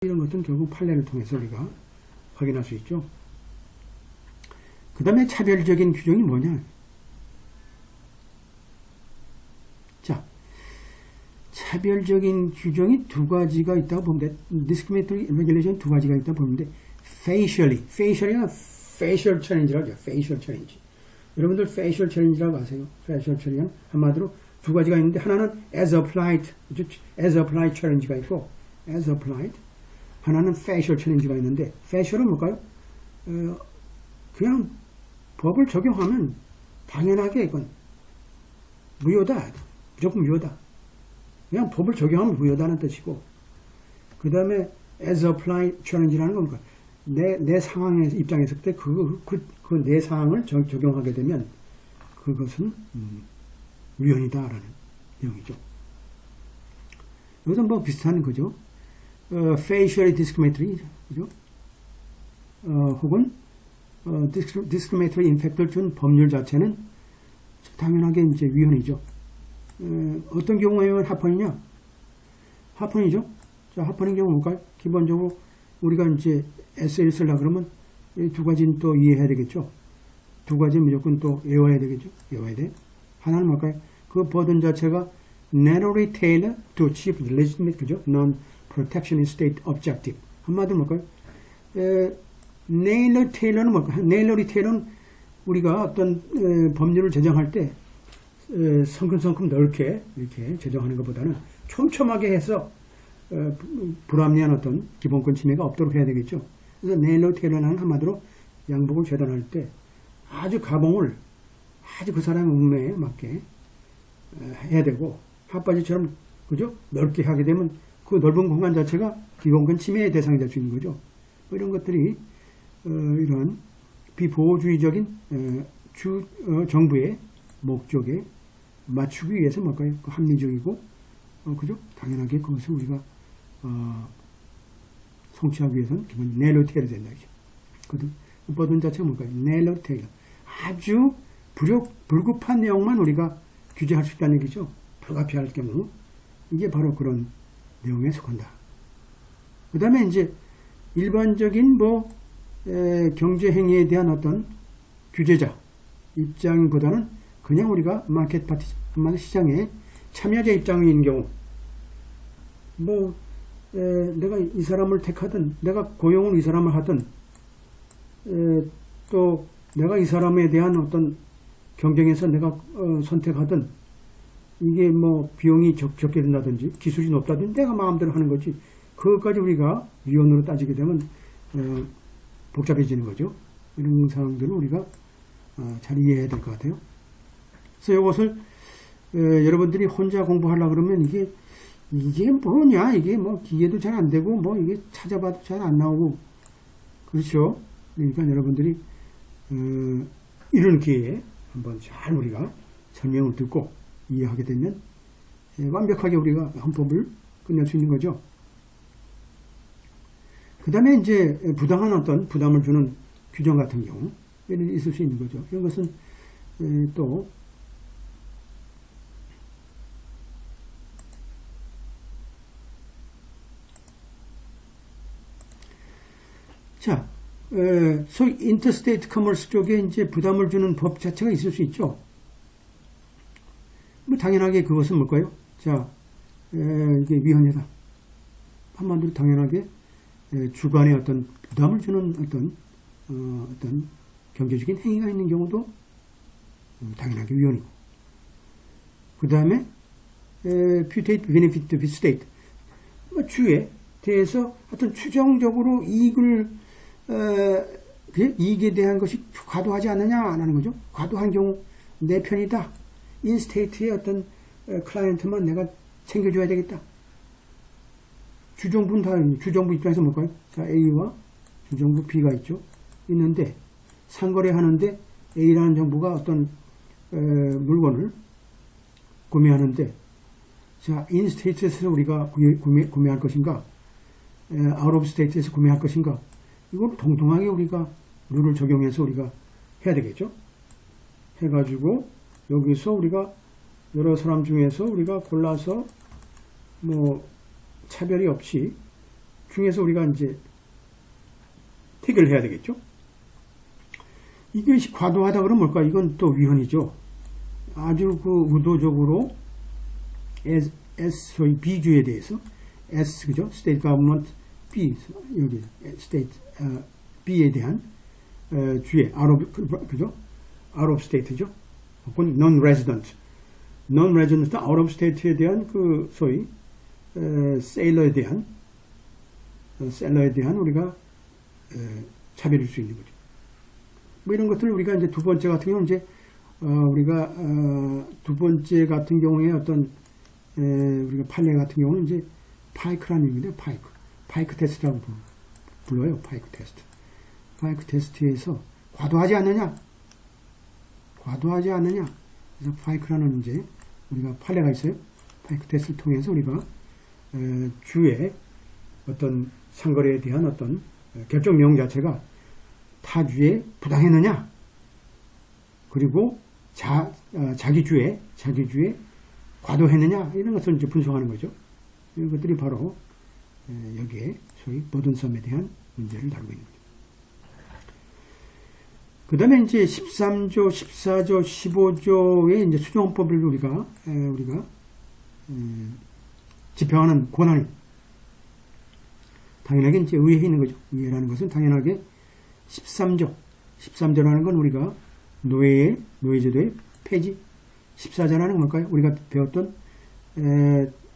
이런 것들은 결국 판례를 통해서 우리가 확인할 수 있죠. 그 다음에 차별적인 규정이 뭐냐? 자, 차별적인 규정이 두 가지가 있다고 보면 돼. discriminatory regulation 두 가지가 있다고 보면 돼. facially가 facial challenge라고 하죠. facial challenge. 여러분들 facial challenge라고 아세요? facial challenge는 한마디로 두 가지가 있는데 하나는 as applied challenge가 있고 as applied 하나는 facial challenge가 있는데 facial은 뭘까요? 그냥 법을 적용하면 당연하게 이건 무효다. 무조건 무효다. 그냥 법을 적용하면 무효다는 뜻이고 그 다음에 as applied challenge라는 건 내 상황의 입장에서 때 그 내 상황을 적용하게 되면 그것은 위헌이다라는 내용이죠. 이것은 뭐 비슷한 거죠. facially discriminatory, 그죠? 혹은 discriminatory impact를 준 법률 자체는 당연하게 이제 위헌이죠. 어떤 경우에는 합헌이냐? 합헌이죠. 자, 합헌인 경우 뭘까요? 기본적으로 우리가 이제 에세이를 쓰려고 그러면 이 두 가지는 또 이해해야 되겠죠. 두 가지는 무조건 또 외워야 되겠죠. 외워야 돼. 하나는 뭘까요? 그 버든 자체가 narrowly tailored to achieve the legitimate, 그죠? non-protectionist state objective. 한마디로 뭘까요? narrowly tailored는 뭘까요? narrowly tailored는 우리가 어떤 법률을 제정할 때 성큼성큼 넓게 이렇게 제정하는 것보다는 촘촘하게 해서 불합리한 어떤 기본권 침해가 없도록 해야 되겠죠. 그래서 narrowly tailored는 한마디로 양복을 재단할 때 아주 가봉을 아주 그 사람의 운명에 맞게 해야 되고 핫바지처럼 그죠? 넓게 하게 되면 그 넓은 공간 자체가 기본권 침해의 대상이 될 수 있는 거죠. 이런 것들이 이런 비보호주의적인 정부의 목적에 맞추기 위해서 뭘까요? 합리적이고 그죠? 당연하게 그것을 우리가 성취하기 위해서는 기본 narrow tailor 된다. 그 버든 자체가 뭘까요? narrow tailor. 아주 불급한 내용만 우리가 규제할 수 있다는 얘기죠. 불가피할 경우. 이게 바로 그런 내용에 속한다. 그 다음에 이제 일반적인 경제행위에 대한 어떤 규제자 입장보다는 그냥 우리가 마켓 파티, 시장에 참여자 입장인 경우, 내가 이 사람을 택하든, 내가 고용을 이 사람을 하든, 또 내가 이 사람에 대한 어떤 경쟁에서 내가 선택하든, 이게 비용이 적게 든다든지, 기술이 높다든지, 내가 마음대로 하는 거지. 그것까지 우리가 위헌으로 따지게 되면, 복잡해지는 거죠. 이런 상황들을 우리가 잘 이해해야 될 것 같아요. 그래서 이것을 여러분들이 혼자 공부하려고 그러면 이게 뭐냐? 이게 기계도 잘 안 되고, 이게 찾아봐도 잘 안 나오고, 그렇죠? 그러니까 여러분들이 이런 기회에 한번 잘 우리가 설명을 듣고 이해하게 되면 완벽하게 우리가 헌법을 끝낼 수 있는 거죠. 그 다음에 이제 부당한 어떤 부담을 주는 규정 같은 경우 있을 수 있는 거죠. 이런 것은 또 자, 소위 인터스테이트 커머스 쪽에 이제 부담을 주는 법 자체가 있을 수 있죠. 당연하게 그것은 뭘까요? 자, 이게 위헌이다. 한마디로 당연하게 주관에 어떤 부담을 주는 어떤 경제적인 행위가 있는 경우도 당연하게 위헌이고. 그 다음에 퓨테이트 베네피트 투 스테이트. 주에 대해서 어떤 추정적으로 이익에 대한 것이 과도하지 않느냐라는 거죠. 과도한 경우 내 편이다. 인스테이트의 어떤 클라이언트만 내가 챙겨줘야 되겠다. 주정부는 다 주정부 입장에서 뭘까요? 자, A와 주정부 B가 있는데 상거래하는데 A라는 정부가 어떤 물건을 구매하는데 자, 인스테이트에서 우리가 구매할 것인가? 아웃 오브 스테이트에서 구매할 것인가? 이걸 동등하게 우리가 룰을 적용해서 우리가 해야 되겠죠. 해가지고 여기서 우리가 여러 사람 중에서 우리가 골라서 차별이 없이 중에서 우리가 이제 택을 해야 되겠죠. 이것이 과도하다 그러면 뭘까? 이건 또 위헌이죠. 아주 그 의도적으로 소위 B주에 대해서 S 그죠? State Government B 여기 State B에 대한 주에 out of 그죠? Out of State죠. 혹은 Non-Resident Out of State에 대한 그 소위 셀러에 대한 우리가 차별일 수 있는 거죠. 뭐 이런 것들을 우리가 이제 두 번째 같은 경우는 이제 우리가 두 번째 같은 경우에 어떤 우리가 판례 같은 경우는 이제 파이크라는 얘기인데 파이크 테스트라고 불러요. 파이크 테스트에서 과도하지 않느냐 그래서 파이크라는 이제 우리가 판례가 있어요. 파이크 테스트를 통해서 우리가 주의 어떤 상거래에 대한 어떤 결정 내용 자체가 타주에 부당했느냐 그리고 자기 주에 과도했느냐 이런 것을 이제 분석하는 거죠. 이런 것들이 바로 여기에 소위 버든섬에 대한 문제를 다루고 있는 거죠. 그 다음에 이제 13조, 14조, 15조의 이제 수정법을 우리가 집행하는 권한이 당연하게 이제 의회에 있는 거죠. 의회라는 것은 당연하게 13조라는 건 우리가 노예제도의 폐지, 14조라는 건 뭘까요? 우리가 배웠던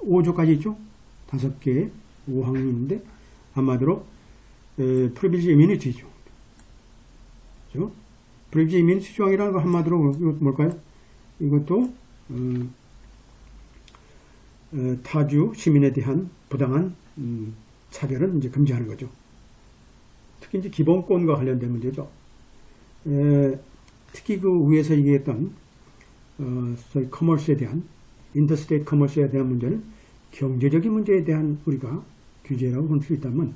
5조까지 있죠? 5개의 5항이 있는데 한마디로 프리빌리지 이뮤니티죠. 그렇죠? 프리빌리지 이뮤니티 조항이라는 건 한마디로 뭘까요? 이것도 타주 시민에 대한 부당한 차별은 이제 금지하는 거죠. 특히 이제 기본권과 관련된 문제죠. 특히 그 위에서 얘기했던 소위 커머스에 대한 인터스테이트 커머스에 대한 문제는 경제적인 문제에 대한 우리가 규제라고 볼 수 있다면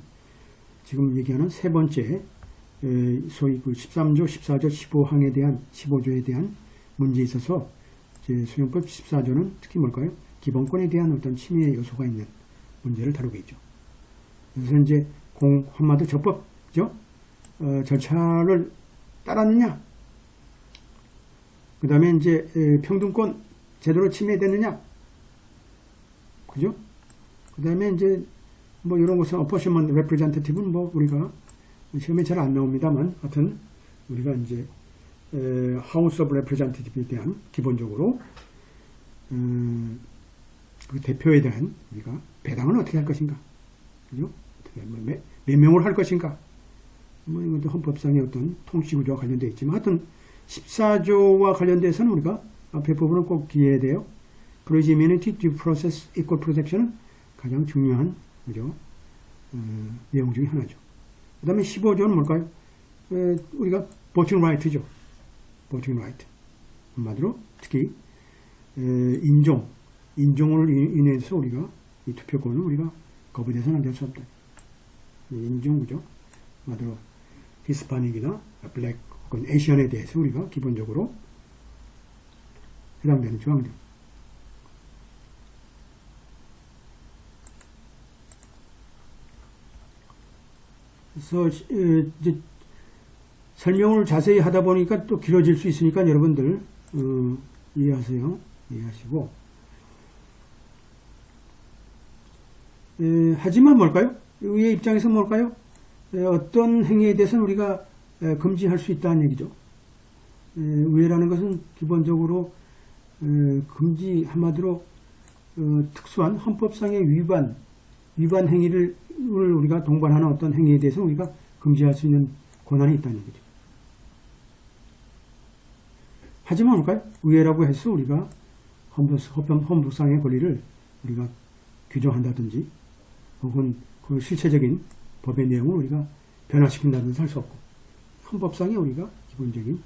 지금 얘기하는 세 번째 소위 그 13조, 14조, 15항에 대한 15조에 대한 문제에 있어서 이제 수령법 14조는 특히 뭘까요? 기본권에 대한 어떤 침해 요소가 있는 문제를 다루고 있죠. 그래서 이제 한마디 적법죠? 절차를 따랐느냐? 그 다음에 이제 평등권 제대로 침해됐느냐? 그죠? 그 다음에 이제 뭐 이런 것은 어포션먼트 레프레젠테티브는 뭐 우리가 시험에 잘 안 나옵니다만 하여튼 우리가 이제 하우스 오브 레프레젠테티브에 대한 기본적으로 그 대표에 대한 우리가 배당은 어떻게 할 것인가? 그죠? 어떻게 몇 명을 할 것인가? 뭐 이것도 헌법상의 어떤 통치구조와 관련되어 있지만 하여튼 14조와 관련돼서는 우리가 앞에 부분은 꼭 기해야 돼요. Privacy, Immunity, Due Process, Equal Protection은 가장 중요한 그죠? 내용 중에 하나죠. 그 다음에 15조는 뭘까요? 우리가 voting right죠. voting right. 한마디로 특히 인종을 인해서 우리가 이 투표권을 우리가 거부돼서는 안 될 수 없다. 인종구죠. 한마디로 히스파닉이나 블랙 혹은 에이시안에 대해서 우리가 기본적으로 해당되는 조항들. 그래서 이제 설명을 자세히 하다 보니까 또 길어질 수 있으니까 여러분들 이해하세요. 이해하시고 하지만 뭘까요? 의회 입장에서 뭘까요? 어떤 행위에 대해서는 우리가 금지할 수 있다는 얘기죠. 의회라는 것은 기본적으로 금지 한마디로 특수한 헌법상의 위반 행위를 우리가 동반하는 어떤 행위에 대해서 우리가 금지할 수 있는 권한이 있다는 얘기죠. 하지만 뭘까요? 의회라고 해서 우리가 헌법상의 권리를 우리가 규정한다든지 혹은 그 실체적인 법의 내용을 우리가 변화시킨다든지 할 수 없고 헌법상에 우리가 기본적인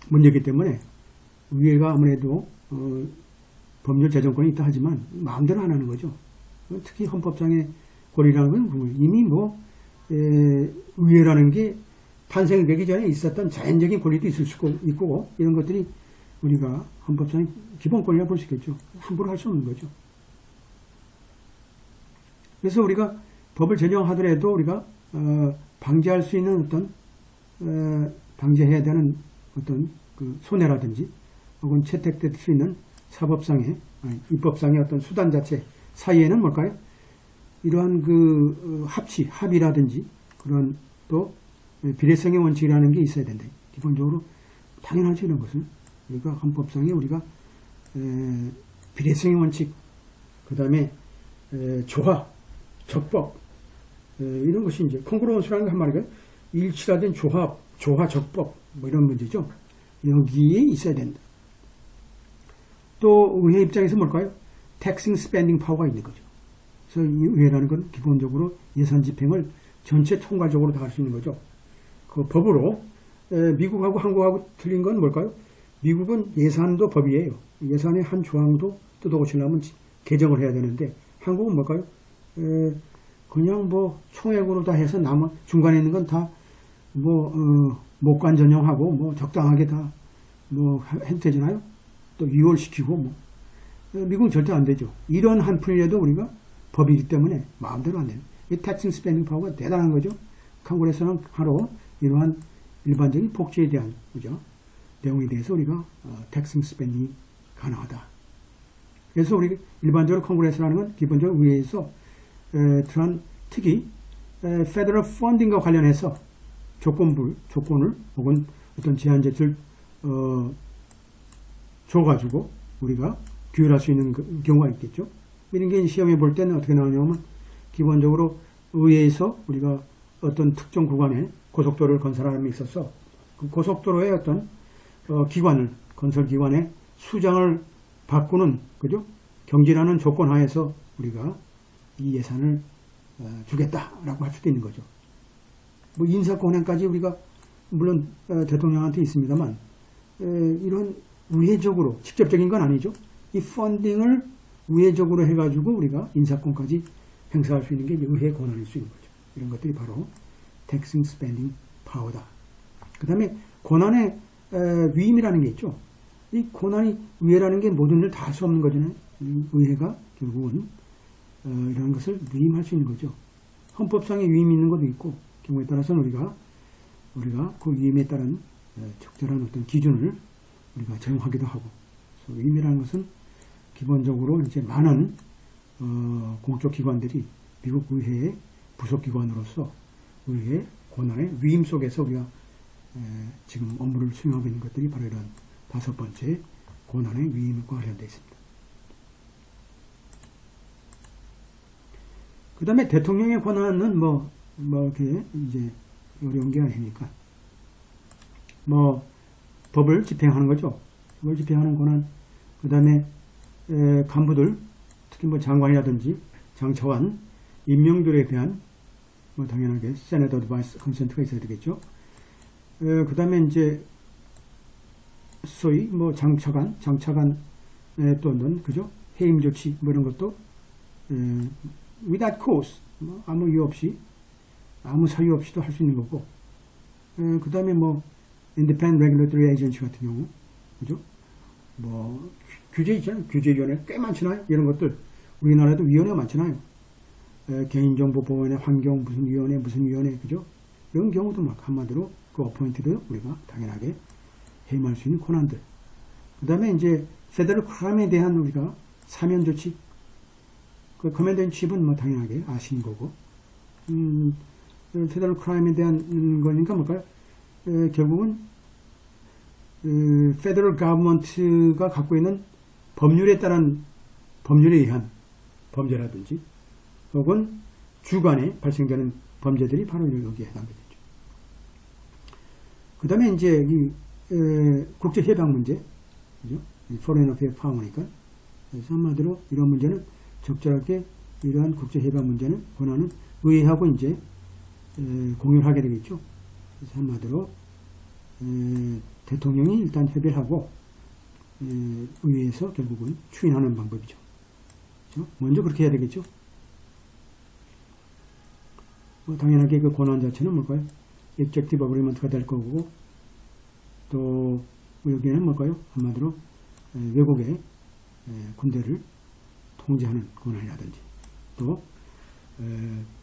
문제이기 때문에 의회가 아무래도 법률 제정권이 있다 하지만 마음대로 안 하는 거죠. 특히 헌법상의 권리라는 건 이미 의회라는 게 탄생되기 전에 있었던 자연적인 권리도 있을 수 있고 이런 것들이 우리가 헌법상의 기본 권리라고 볼 수 있겠죠. 함부로 할 수 없는 거죠. 그래서 우리가 법을 제정하더라도 우리가 방지할 수 있는 어떤 방지해야 되는 어떤 그 손해라든지 혹은 채택될 수 있는 사법상의 입법상의 어떤 수단 자체 사이에는 뭘까요? 이러한 그 합의라든지 그런 또 비례성의 원칙이라는 게 있어야 된다. 기본적으로 당연하죠. 이런 것은 우리가 헌법상에 우리가 비례성의 원칙, 그 다음에 조화, 적법 이런 것이 이제 콩그루언스라는 게 한 말이가 일치화된 조합, 조화, 적법 뭐 이런 문제죠. 여기에 있어야 된다. 또 의회 입장에서 뭘까요? taxing spending 파워가 있는 거죠. 그래서 이 의회라는 건 기본적으로 예산 집행을 전체 총괄적으로 다 할 수 있는 거죠. 그 법으로 미국하고 한국하고 틀린 건 뭘까요? 미국은 예산도 법이에요. 예산의 한 조항도 뜯어고치려면 개정을 해야 되는데 한국은 뭘까요? 그냥 뭐 총액으로 다 해서 중간에 있는 건 다 목관 전용하고 뭐 적당하게 다 뭐 해도 되잖아요. 또 유월시키고 뭐 미국은 절대 안 되죠. 이런 한 풀려도 우리가 법이기 때문에 마음대로 안 되는. 이 텍싱 스페닝 파워가 대단한 거죠. 한국에서는 하루 이러한 일반적인 복지에 대한 그죠 내용에 대해서 우리가 텍싱 스페닝이 가능하다. 그래서 우리 일반적으로 콩그레스라는 건 기본적으로 의회에서 특히 페더럴 펀딩과 관련해서 조건을 혹은 어떤 제한제를 줘가지고 우리가 규율할 수 있는 경우가 있겠죠. 이런 게 시험에 볼 때는 어떻게 나오냐면 기본적으로 의회에서 우리가 어떤 특정 구간에 고속도로를 건설하는 데 있어서 그 고속도로의 어떤 건설 기관의 수장을 바꾸는 그죠? 경질하는 조건 하에서 우리가 이 예산을 주겠다라고 할 수도 있는 거죠. 뭐 인사권한까지 우리가 물론 대통령한테 있습니다만 이런 우회적으로 직접적인 건 아니죠. 이 펀딩을 우회적으로 해가지고 우리가 인사권까지 행사할 수 있는 게 의회 권한일 수 있는 거죠. 이런 것들이 바로 taxing spending power다. 그 다음에 권한의 위임이라는 게 있죠. 이 권한이 의회라는 게 모든 일을 다 할 수 없는 거잖아요. 의회가 결국은 이런 것을 위임할 수 있는 거죠. 헌법상의 위임이 있는 것도 있고 경우에 따라서는 우리가 그 위임에 따른 적절한 어떤 기준을 우리가 적용하기도 하고. 그래서 위임이라는 것은 기본적으로 이제 많은 공적 기관들이 미국 의회의 부속 기관으로서 의회의 권한의 위임 속에서 우리가 지금 업무를 수행하고 있는 것들이 바로 이런 5번째 권한의 위임과 관련되어 있습니다. 그 다음에 대통령의 권한은 이렇게 이제 어려운 게 아니니까 법을 집행하는 거죠. 법을 집행하는 권한. 그 다음에 간부들, 특히 장관이라든지 장차관 임명들에 대한 당연하게 세네터 어드바이스 컨센트가 있어야 되겠죠. 그 다음에 이제 소위 장차관의 또는 그죠 해임 조치 이런 것도 without cause 아무 이유 없이 아무 사유 없이도 할 수 있는 거고. 그 다음에 independent regulatory agency 같은 경우 그죠 규제 있잖아요. 규제위원회 꽤 많잖아요. 이런 것들 우리나라에도 위원회가 많잖아요. 개인정보보호원회, 환경 무슨 위원회 그죠? 이런 경우도 한마디로 그 어포인트도 우리가 당연하게 해임할 수 있는 권한들. 그 다음에 이제 페더럴 크라임에 대한 우리가 사면 조치. 그 커맨더 인 칩은 당연하게 아시는 거고. 페더럴 크라임에 대한 거니까 뭘까요? 결국은 페더럴 가버먼트가 갖고 있는 법률에 의한 범죄라든지 혹은 주관에 발생되는 범죄들이 바로 여기에 해당되겠죠. 그 다음에 이제 국제협약 문제, 그죠? Foreign Affairs 파워니까. 그래서 한마디로 이런 문제는 적절하게 이러한 국제협약 문제는 권한은 의회하고 이제 공유를 하게 되겠죠. 그래서 한마디로 대통령이 일단 협의를 하고 의회에서 결국은 추인하는 방법이죠. 그렇죠? 먼저 그렇게 해야 되겠죠. 당연하게 그 권한 자체는 뭘까요? Executive Agreement가 될 거고 또 여기에는 뭘까요? 한마디로 외국의 군대를 통제하는 권한이라든지 또 에,